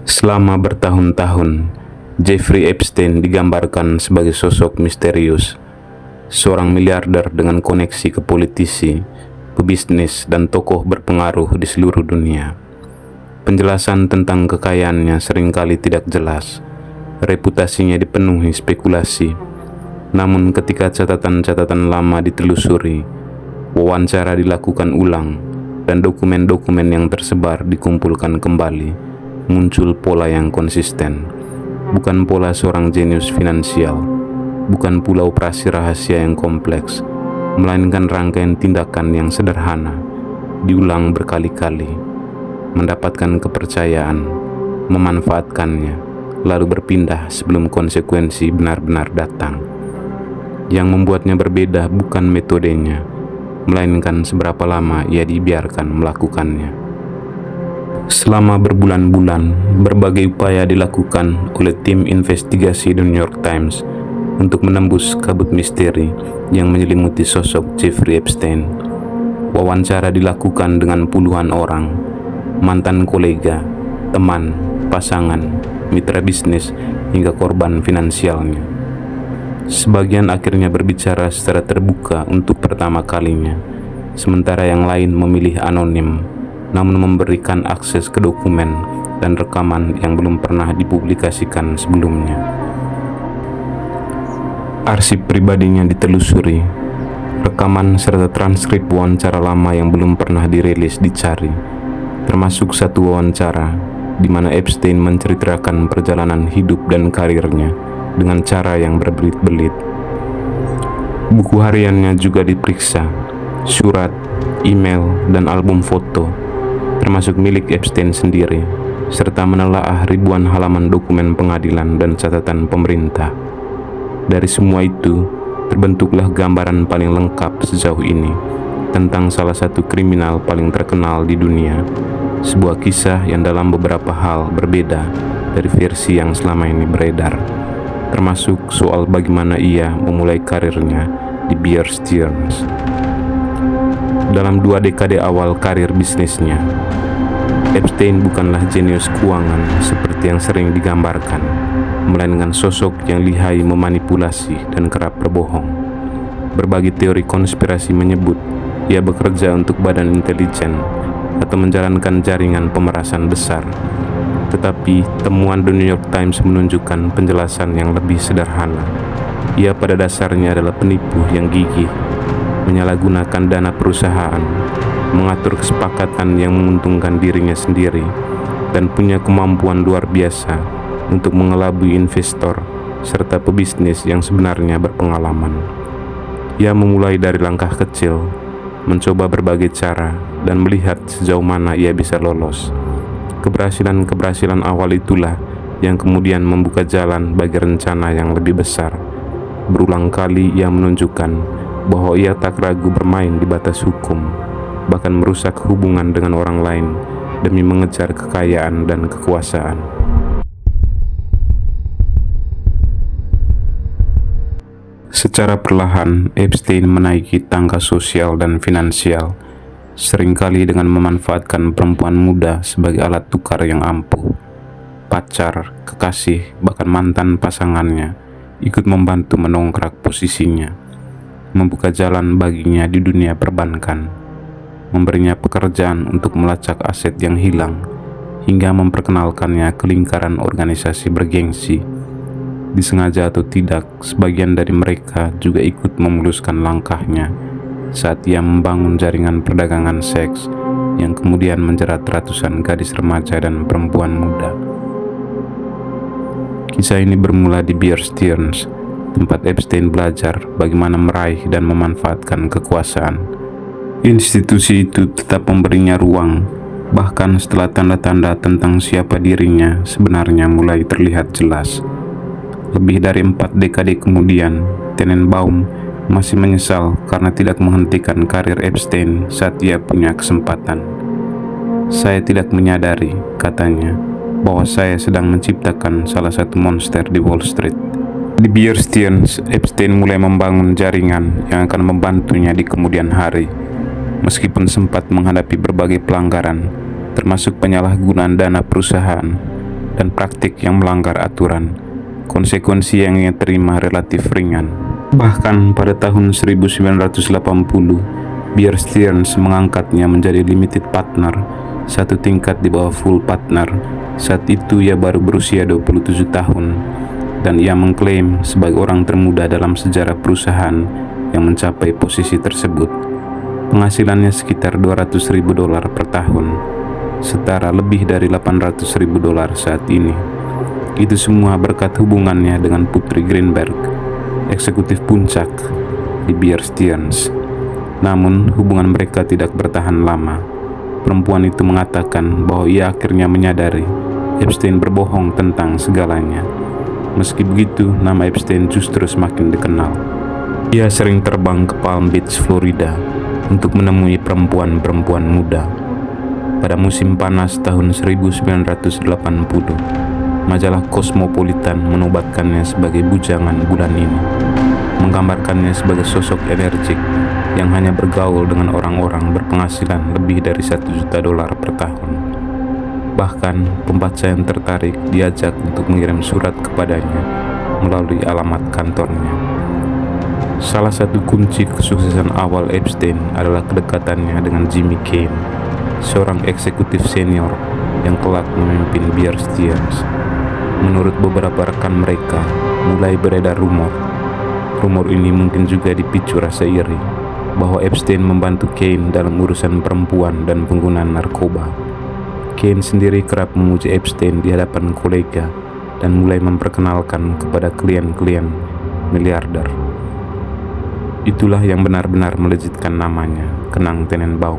Selama bertahun-tahun, Jeffrey Epstein digambarkan sebagai sosok misterius, seorang miliarder dengan koneksi ke politisi, pebisnis, dan tokoh berpengaruh di seluruh dunia. Penjelasan tentang kekayaannya seringkali tidak jelas, reputasinya dipenuhi spekulasi. Namun ketika catatan-catatan lama ditelusuri, wawancara dilakukan ulang, dan dokumen-dokumen yang tersebar dikumpulkan kembali, muncul pola yang konsisten. Bukan pola seorang jenius finansial, bukan pula operasi rahasia yang kompleks, melainkan rangkaian tindakan yang sederhana, diulang berkali-kali, mendapatkan kepercayaan, memanfaatkannya, lalu berpindah sebelum konsekuensi benar-benar datang. Yang membuatnya berbeda bukan metodenya, melainkan seberapa lama ia dibiarkan melakukannya. Selama berbulan-bulan, berbagai upaya dilakukan oleh tim investigasi The New York Times untuk menembus kabut misteri yang menyelimuti sosok Jeffrey Epstein. Wawancara dilakukan dengan puluhan orang, mantan kolega, teman, pasangan, mitra bisnis, hingga korban finansialnya. Sebagian akhirnya berbicara secara terbuka untuk pertama kalinya, sementara yang lain memilih anonim, namun memberikan akses ke dokumen dan rekaman yang belum pernah dipublikasikan sebelumnya. Arsip pribadinya ditelusuri, rekaman serta transkrip wawancara lama yang belum pernah dirilis dicari, termasuk satu wawancara di mana Epstein menceritakan perjalanan hidup dan karirnya dengan cara yang berbelit-belit. Buku hariannya juga diperiksa, surat, email, dan album foto, termasuk milik Epstein sendiri, serta menelaah ribuan halaman dokumen pengadilan dan catatan pemerintah. Dari semua itu, terbentuklah gambaran paling lengkap sejauh ini tentang salah satu kriminal paling terkenal di dunia, sebuah kisah yang dalam beberapa hal berbeda dari versi yang selama ini beredar, termasuk soal bagaimana ia memulai karirnya di Bear Stearns. Dalam 2 dekade awal karir bisnisnya, Epstein bukanlah jenius keuangan seperti yang sering digambarkan, melainkan sosok yang lihai memanipulasi dan kerap berbohong. Berbagai teori konspirasi menyebut ia bekerja untuk badan intelijen atau menjalankan jaringan pemerasan besar. Tetapi temuan The New York Times menunjukkan penjelasan yang lebih sederhana. Ia pada dasarnya adalah penipu yang gigih, menyalahgunakan dana perusahaan, mengatur kesepakatan yang menguntungkan dirinya sendiri, dan punya kemampuan luar biasa untuk mengelabui investor serta pebisnis yang sebenarnya berpengalaman. Ia memulai dari langkah kecil, mencoba berbagai cara, dan melihat sejauh mana ia bisa lolos. Keberhasilan-keberhasilan awal itulah yang kemudian membuka jalan bagi rencana yang lebih besar. Berulang kali ia menunjukkan bahwa ia tak ragu bermain di batas hukum, bahkan merusak hubungan dengan orang lain demi mengejar kekayaan dan kekuasaan. Secara perlahan, Epstein menaiki tangga sosial dan finansial, seringkali dengan memanfaatkan perempuan muda sebagai alat tukar yang ampuh. Pacar, kekasih, bahkan mantan pasangannya ikut membantu mendongkrak posisinya, membuka jalan baginya di dunia perbankan, memberinya pekerjaan untuk melacak aset yang hilang, hingga memperkenalkannya ke lingkaran organisasi bergengsi. Disengaja atau tidak, sebagian dari mereka juga ikut memuluskan langkahnya saat ia membangun jaringan perdagangan seks yang kemudian menjerat ratusan gadis remaja dan perempuan muda. Kisah ini bermula di Bear Stearns, tempat Epstein belajar bagaimana meraih dan memanfaatkan kekuasaan. Institusi itu tetap memberinya ruang, bahkan setelah tanda-tanda tentang siapa dirinya sebenarnya mulai terlihat jelas. Lebih dari 4 dekade kemudian, Tenenbaum masih menyesal karena tidak menghentikan karir Epstein saat ia punya kesempatan. "Saya tidak menyadari," katanya, "bahwa saya sedang menciptakan salah satu monster di Wall Street." Di Bear Stearns, Epstein mulai membangun jaringan yang akan membantunya di kemudian hari. Meskipun sempat menghadapi berbagai pelanggaran, termasuk penyalahgunaan dana perusahaan, dan praktik yang melanggar aturan. Konsekuensi yang ia terima relatif ringan. Bahkan pada tahun 1980, Bear Stearns mengangkatnya menjadi limited partner, satu tingkat di bawah full partner. Saat itu ia baru berusia 27 tahun, dan ia mengklaim sebagai orang termuda dalam sejarah perusahaan yang mencapai posisi tersebut. Penghasilannya sekitar $200.000 per tahun, setara lebih dari $800.000 saat ini. Itu semua berkat hubungannya dengan Putri Greenberg, eksekutif puncak di Bear Stearns. Namun hubungan mereka tidak bertahan lama. Perempuan itu mengatakan bahwa ia akhirnya menyadari Epstein berbohong tentang segalanya. Meski begitu, nama Epstein justru semakin dikenal. Ia sering terbang ke Palm Beach, Florida untuk menemui perempuan-perempuan muda. Pada musim panas tahun 1980, majalah Cosmopolitan menobatkannya sebagai bujangan bulan ini, menggambarkannya sebagai sosok energik yang hanya bergaul dengan orang-orang berpenghasilan lebih dari $1 juta per tahun. Bahkan pembaca yang tertarik diajak untuk mengirim surat kepadanya melalui alamat kantornya. Salah satu kunci kesuksesan awal Epstein adalah kedekatannya dengan Jimmy Kane, seorang eksekutif senior yang kelak memimpin Bear Stearns. Menurut beberapa rekan mereka, mulai beredar rumor ini mungkin juga dipicu rasa iri bahwa Epstein membantu Kane dalam urusan perempuan dan penggunaan narkoba. Kane sendiri kerap memuji Epstein di hadapan kolega dan mulai memperkenalkan kepada klien-klien miliarder. Itulah yang benar-benar melejitkan namanya, Kenang Tenenbaum,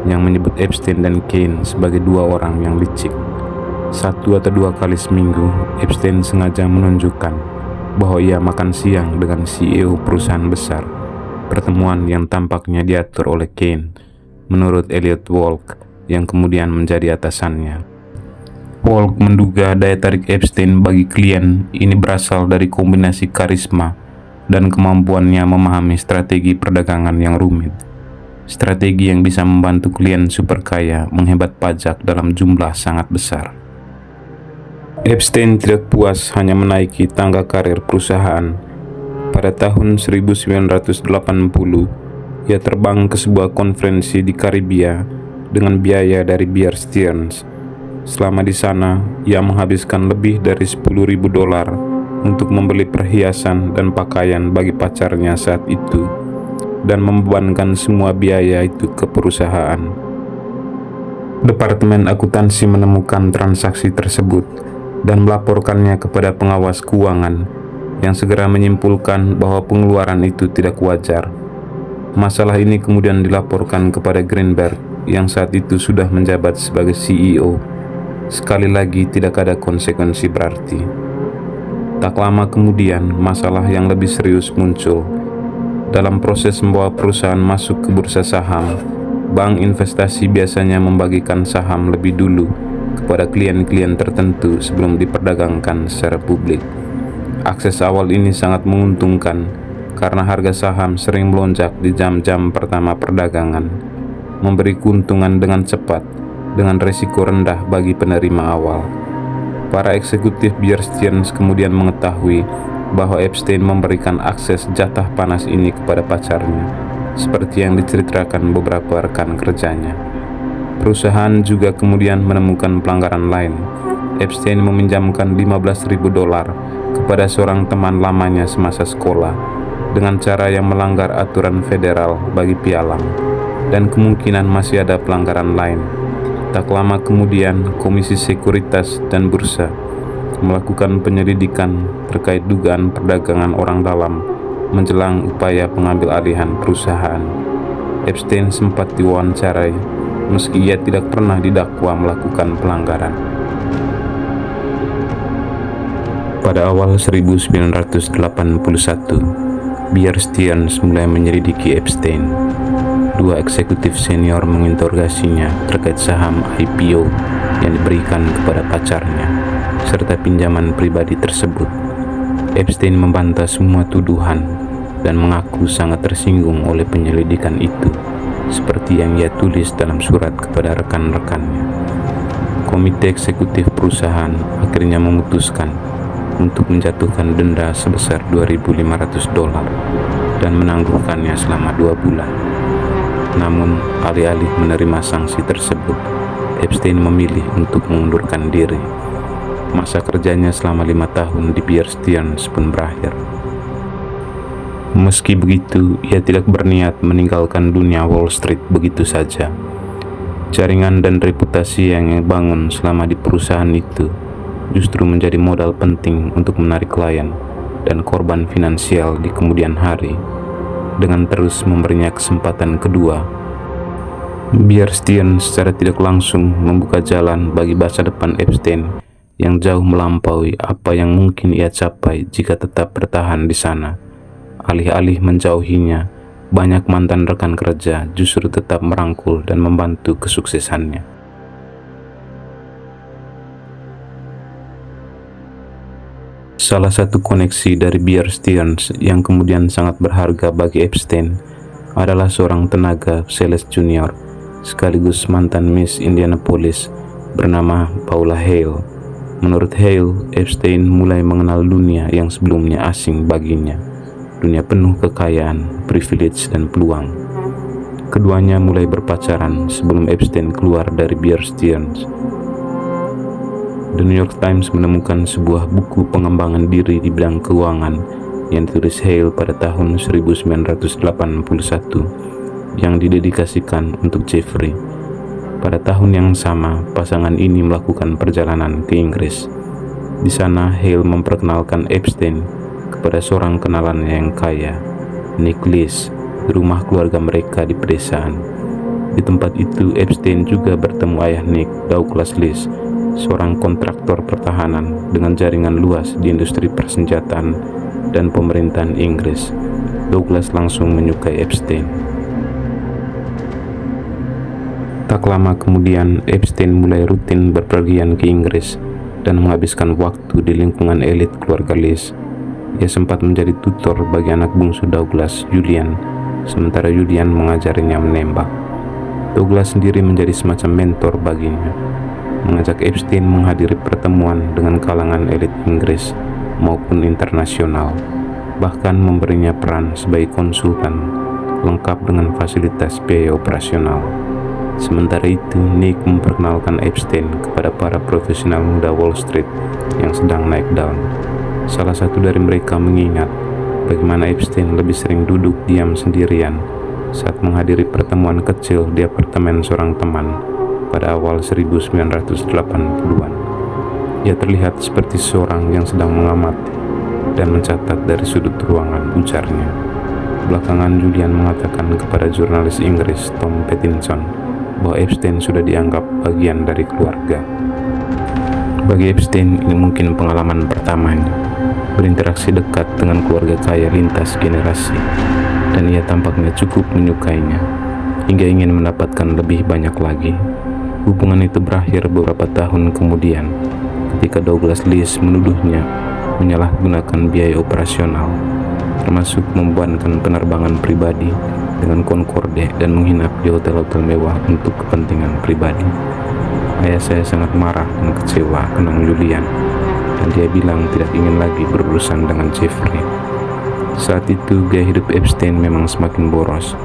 yang menyebut Epstein dan Kane sebagai dua orang yang licik. 1 atau 2 kali seminggu, Epstein sengaja menunjukkan bahwa ia makan siang dengan CEO perusahaan besar, pertemuan yang tampaknya diatur oleh Kane, menurut Elliot Wolk, yang kemudian menjadi atasannya. Wolk menduga daya tarik Epstein bagi klien ini berasal dari kombinasi karisma dan kemampuannya memahami strategi perdagangan yang rumit. Strategi yang bisa membantu klien super kaya menghebat pajak dalam jumlah sangat besar. Epstein tidak puas hanya menaiki tangga karir perusahaan. Pada tahun 1980, ia terbang ke sebuah konferensi di Karibia dengan biaya dari Bear Stearns. Selama di sana, ia menghabiskan lebih dari $10.000 untuk membeli perhiasan dan pakaian bagi pacarnya saat itu, dan membebankan semua biaya itu ke perusahaan. Departemen akuntansi menemukan transaksi tersebut dan melaporkannya kepada pengawas keuangan, yang segera menyimpulkan bahwa pengeluaran itu tidak wajar. Masalah ini kemudian dilaporkan kepada Greenberg, yang saat itu sudah menjabat sebagai CEO. Sekali lagi, tidak ada konsekuensi berarti. Tak lama kemudian, masalah yang lebih serius muncul. Dalam proses membawa perusahaan masuk ke bursa saham, bank investasi biasanya membagikan saham lebih dulu kepada klien-klien tertentu sebelum diperdagangkan secara publik. Akses awal ini sangat menguntungkan karena harga saham sering melonjak di jam-jam pertama perdagangan, memberi keuntungan dengan cepat dengan risiko rendah bagi penerima awal. Para eksekutif Bear Stearns kemudian mengetahui bahwa Epstein memberikan akses jatah panas ini kepada pacarnya, seperti yang diceritakan beberapa rekan kerjanya. Perusahaan juga kemudian menemukan pelanggaran lain. Epstein meminjamkan $15.000 kepada seorang teman lamanya semasa sekolah dengan cara yang melanggar aturan federal bagi pialang, dan kemungkinan masih ada pelanggaran lain. Tak lama kemudian, Komisi Sekuritas dan Bursa melakukan penyelidikan terkait dugaan perdagangan orang dalam menjelang upaya pengambil alihan perusahaan. Epstein sempat diwawancarai, meski ia tidak pernah didakwa melakukan pelanggaran. Pada awal 1981, Bear Stearns mulai menyelidiki Epstein. 2 eksekutif senior menginterogasinya terkait saham IPO yang diberikan kepada pacarnya, serta pinjaman pribadi tersebut. Epstein membantah semua tuduhan dan mengaku sangat tersinggung oleh penyelidikan itu, seperti yang ia tulis dalam surat kepada rekan-rekannya. Komite eksekutif perusahaan akhirnya memutuskan untuk menjatuhkan denda sebesar $2.500 dan menangguhkannya selama 2 bulan. Namun, alih-alih menerima sanksi tersebut, Epstein memilih untuk mengundurkan diri. Masa kerjanya selama 5 tahun di Bear Stearns pun berakhir. Meski begitu, ia tidak berniat meninggalkan dunia Wall Street begitu saja. Jaringan dan reputasi yang ia bangun selama di perusahaan itu justru menjadi modal penting untuk menarik klien dan korban finansial di kemudian hari. Dengan terus memberinya kesempatan kedua, Bear Stearns secara tidak langsung membuka jalan bagi masa depan Epstein yang jauh melampaui apa yang mungkin ia capai jika tetap bertahan di sana. Alih-alih menjauhinya, banyak mantan rekan kerja justru tetap merangkul dan membantu kesuksesannya. Salah satu koneksi dari Bear Stearns yang kemudian sangat berharga bagi Epstein adalah seorang tenaga sales junior sekaligus mantan Miss Indianapolis bernama Paula Hale. Menurut Hale, Epstein mulai mengenal dunia yang sebelumnya asing baginya, dunia penuh kekayaan, privilege, dan peluang. Keduanya mulai berpacaran sebelum Epstein keluar dari Bear Stearns. The New York Times menemukan sebuah buku pengembangan diri di bidang keuangan yang ditulis Hale pada tahun 1981 yang didedikasikan untuk Jeffrey. Pada tahun yang sama, pasangan ini melakukan perjalanan ke Inggris. Di sana, Hale memperkenalkan Epstein kepada seorang kenalannya yang kaya, Nick Lees, di rumah keluarga mereka di pedesaan. Di tempat itu, Epstein juga bertemu ayah Nick, Douglas Lees, seorang kontraktor pertahanan dengan jaringan luas di industri persenjataan dan pemerintahan Inggris. Douglas langsung menyukai Epstein. Tak lama kemudian, Epstein mulai rutin berpergian ke Inggris dan menghabiskan waktu di lingkungan elit keluarga Lees. Ia sempat menjadi tutor bagi anak bungsu Douglas, Julian, sementara Julian mengajarinya menembak. Douglas sendiri menjadi semacam mentor baginya, mengajak Epstein menghadiri pertemuan dengan kalangan elit Inggris maupun internasional, bahkan memberinya peran sebagai konsultan lengkap dengan fasilitas biaya operasional. Sementara itu, Nick memperkenalkan Epstein kepada para profesional muda Wall Street yang sedang naik daun. Salah satu dari mereka mengingat bagaimana Epstein lebih sering duduk diam sendirian saat menghadiri pertemuan kecil di apartemen seorang teman pada awal 1980-an. Ia terlihat seperti seorang yang sedang mengamati dan mencatat dari sudut ruangan, ujarnya. Belakangan Julian mengatakan kepada jurnalis Inggris Tom Pattinson bahwa Epstein sudah dianggap bagian dari keluarga. Bagi Epstein, ini mungkin pengalaman pertamanya berinteraksi dekat dengan keluarga kaya lintas generasi, dan ia tampaknya cukup menyukainya hingga ingin mendapatkan lebih banyak lagi. Hubungan itu berakhir beberapa tahun kemudian ketika Douglas Lees menuduhnya menyalahgunakan biaya operasional, termasuk membebankan penerbangan pribadi dengan Concorde dan menginap di hotel-hotel mewah untuk kepentingan pribadi. Ayah saya sangat marah dan kecewa, kenang Julian, dan dia bilang tidak ingin lagi berurusan dengan Jeffrey. Saat itu gaya hidup Epstein memang semakin boros.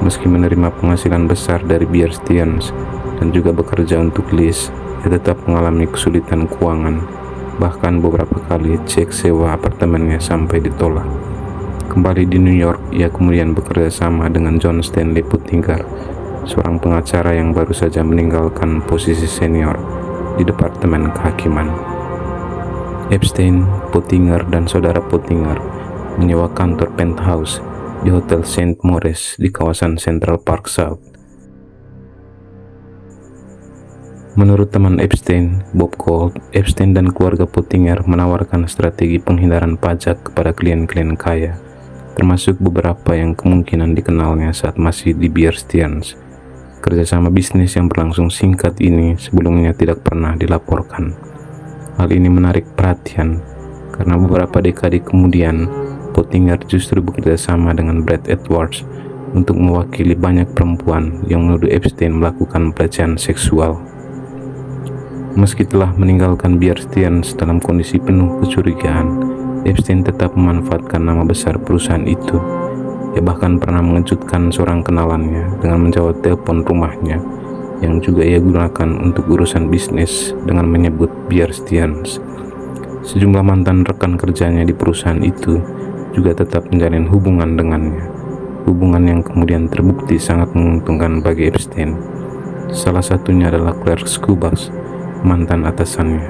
Meski menerima penghasilan besar dari Bear Stearns dan juga bekerja untuk Lees, ia tetap mengalami kesulitan keuangan. Bahkan beberapa kali cek sewa apartemennya sampai ditolak. Kembali di New York, ia kemudian bekerja sama dengan John Stanley Pottinger, seorang pengacara yang baru saja meninggalkan posisi senior di Departemen Kehakiman. Epstein, Pottinger, dan saudara Pottinger menyewa kantor penthouse di Hotel St. Maurice di kawasan Central Park South. Menurut teman Epstein, Bob Gold, Epstein dan keluarga Pottinger menawarkan strategi penghindaran pajak kepada klien-klien kaya, termasuk beberapa yang kemungkinan dikenalnya saat masih di Bear Stearns. Kerjasama bisnis yang berlangsung singkat ini sebelumnya tidak pernah dilaporkan. Hal ini menarik perhatian karena beberapa dekade kemudian Pottinger justru bekerja sama dengan Brad Edwards untuk mewakili banyak perempuan yang menuduh Epstein melakukan pelecehan seksual. Meski telah meninggalkan Bear Stearns dalam kondisi penuh kecurigaan, Epstein tetap memanfaatkan nama besar perusahaan itu. Ia bahkan pernah mengejutkan seorang kenalannya dengan menjawab telepon rumahnya yang juga ia gunakan untuk urusan bisnis dengan menyebut Bear Stearns. Sejumlah mantan rekan kerjanya di perusahaan itu juga tetap menjalin hubungan dengannya, hubungan yang kemudian terbukti sangat menguntungkan bagi Epstein. Salah satunya adalah Claire Skubak, mantan atasannya.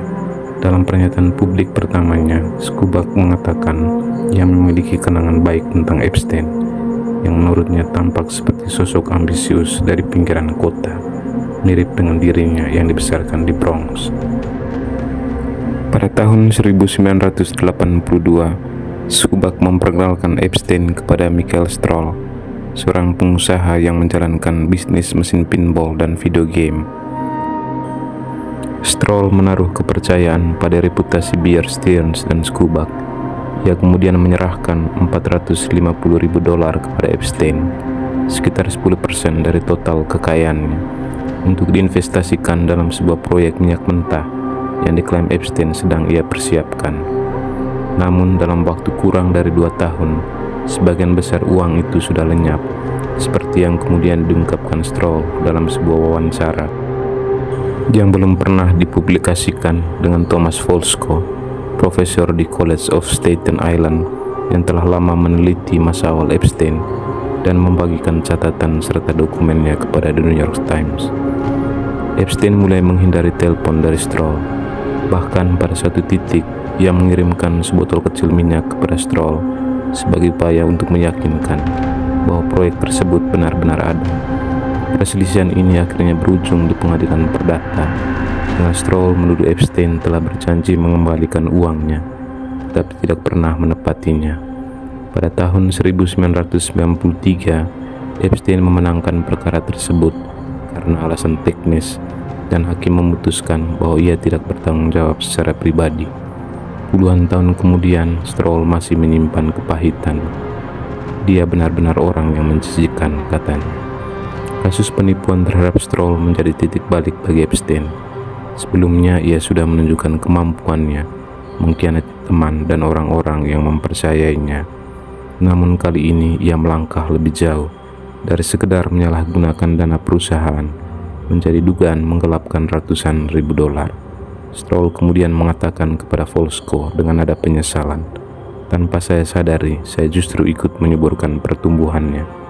Dalam pernyataan publik pertamanya, Skubak mengatakan ia memiliki kenangan baik tentang Epstein, yang menurutnya tampak seperti sosok ambisius dari pinggiran kota, mirip dengan dirinya yang dibesarkan di Bronx. Pada tahun 1982, Skubak memperkenalkan Epstein kepada Michael Stroll, seorang pengusaha yang menjalankan bisnis mesin pinball dan video game. Stroll menaruh kepercayaan pada reputasi Bear Stearns dan Skubak. Ia kemudian menyerahkan $450.000 kepada Epstein, sekitar 10% dari total kekayaannya, untuk diinvestasikan dalam sebuah proyek minyak mentah yang diklaim Epstein sedang ia persiapkan. Namun dalam waktu kurang dari 2 tahun, sebagian besar uang itu sudah lenyap, seperti yang kemudian diungkapkan Stroll dalam sebuah wawancara yang belum pernah dipublikasikan dengan Thomas Folsko, profesor di College of Staten Island yang telah lama meneliti masa awal Epstein dan membagikan catatan serta dokumennya kepada The New York Times. Epstein mulai menghindari telepon dari Stroll. Bahkan pada suatu titik, ia mengirimkan sebotol kecil minyak kepada Stroll sebagai upaya untuk meyakinkan bahwa proyek tersebut benar-benar ada. Perselisihan ini akhirnya berujung di pengadilan perdata, dengan Stroll menuduh Epstein telah berjanji mengembalikan uangnya, tetapi tidak pernah menepatinya. Pada tahun 1993, Epstein memenangkan perkara tersebut karena alasan teknis, dan hakim memutuskan bahwa ia tidak bertanggung jawab secara pribadi. Puluhan tahun kemudian, Stroll masih menyimpan kepahitan. Dia benar-benar orang yang menjijikan, katanya. Kasus penipuan terhadap Stroll menjadi titik balik bagi Epstein. Sebelumnya ia sudah menunjukkan kemampuannya mengkhianati teman dan orang-orang yang mempercayainya. Namun kali ini ia melangkah lebih jauh dari sekedar menyalahgunakan dana perusahaan menjadi dugaan menggelapkan ratusan ribu dolar. Stroll kemudian mengatakan kepada Folsko dengan nada penyesalan, "Tanpa saya sadari, saya justru ikut menyuburkan pertumbuhannya."